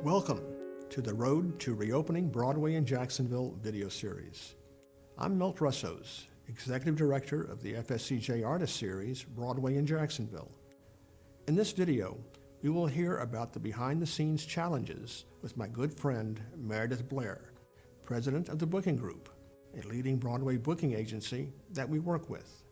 Welcome to the Road to Reopening Broadway in Jacksonville video series. I'm Milt Russos, Executive Director of the FSCJ Artist Series Broadway in Jacksonville. In this video, we will hear about the behind-the-scenes challenges with my good friend Meredith Blair, President of the Booking Group, a leading Broadway booking agency that we work with.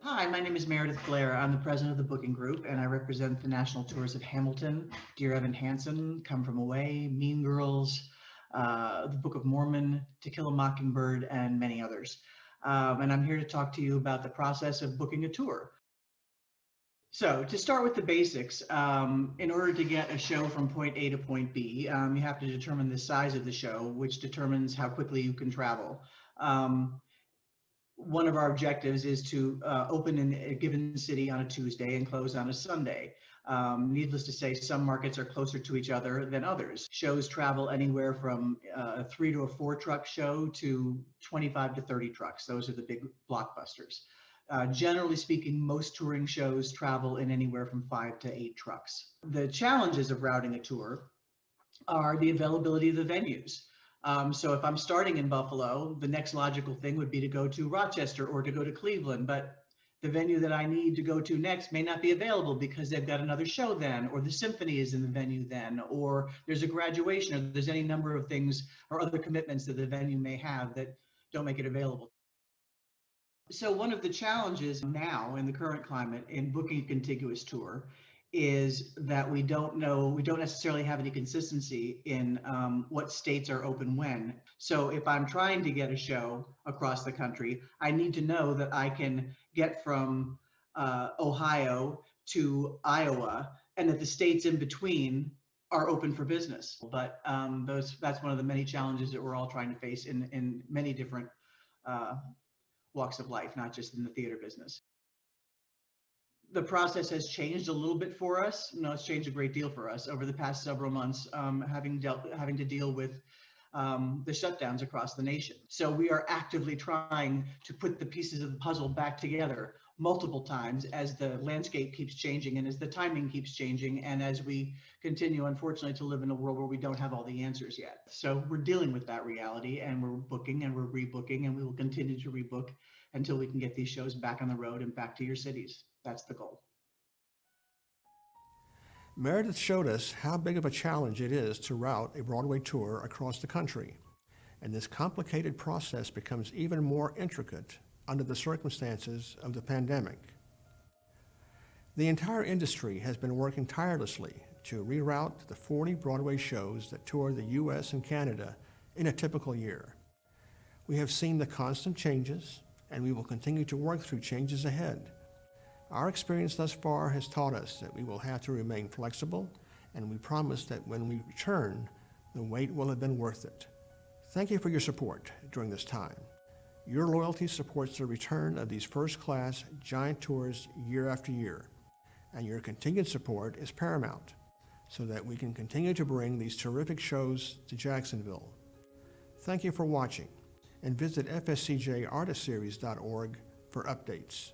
Hi, my name is Meredith Blair. I'm the president of the Booking Group, and I represent the national tours of Hamilton, Dear Evan Hansen, Come From Away, Mean Girls, the Book of Mormon, To Kill a Mockingbird, and many others. And I'm here to talk to you about the process of booking a tour. So to start with the basics, in order to get a show from point A to point B, you have to determine the size of the show, which determines how quickly you can travel. One of our objectives is to open in a given city on a Tuesday and close on a Sunday. Needless to say, some markets are closer to each other than others. Shows travel anywhere from a 3 to a 4 truck show to 25 to 30 trucks. Those are the big blockbusters. Generally speaking, most touring shows travel in anywhere from 5 to 8 trucks. The challenges of routing a tour are the availability of the venues. So if I'm starting in Buffalo, the next logical thing would be to go to Rochester or to go to Cleveland, but the venue that I need to go to next may not be available because they've got another show then, or the symphony is in the venue then, or there's a graduation, or there's any number of things or other commitments that the venue may have that don't make it available. So one of the challenges now in the current climate in booking a contiguous tour is that we don't necessarily have any consistency in what states are open when. So if I'm trying to get a show across the country, I need to know that I can get from Ohio to Iowa and that the states in between are open for business. But that's one of the many challenges that we're all trying to face in many different walks of life, not just in the theater business. The process has changed a little bit for us. No, it's changed a great deal for us over the past several months, having to deal with the shutdowns across the nation. So we are actively trying to put the pieces of the puzzle back together multiple times as the landscape keeps changing and as the timing keeps changing and as we continue, unfortunately, to live in a world where we don't have all the answers yet. So we're dealing with that reality, and we're booking and we're rebooking, and we will continue to rebook until we can get these shows back on the road and back to your cities. That's the goal. Meredith showed us how big of a challenge it is to route a Broadway tour across the country, and this complicated process becomes even more intricate under the circumstances of the pandemic. The entire industry has been working tirelessly to reroute the 40 Broadway shows that tour the U.S. and Canada in a typical year. We have seen the constant changes, and we will continue to work through changes ahead. Our experience thus far has taught us that we will have to remain flexible, and we promise that when we return, the wait will have been worth it. Thank you for your support during this time. Your loyalty supports the return of these first-class giant tours year after year, and your continued support is paramount so that we can continue to bring these terrific shows to Jacksonville. Thank you for watching, and visit fscjartistseries.org for updates.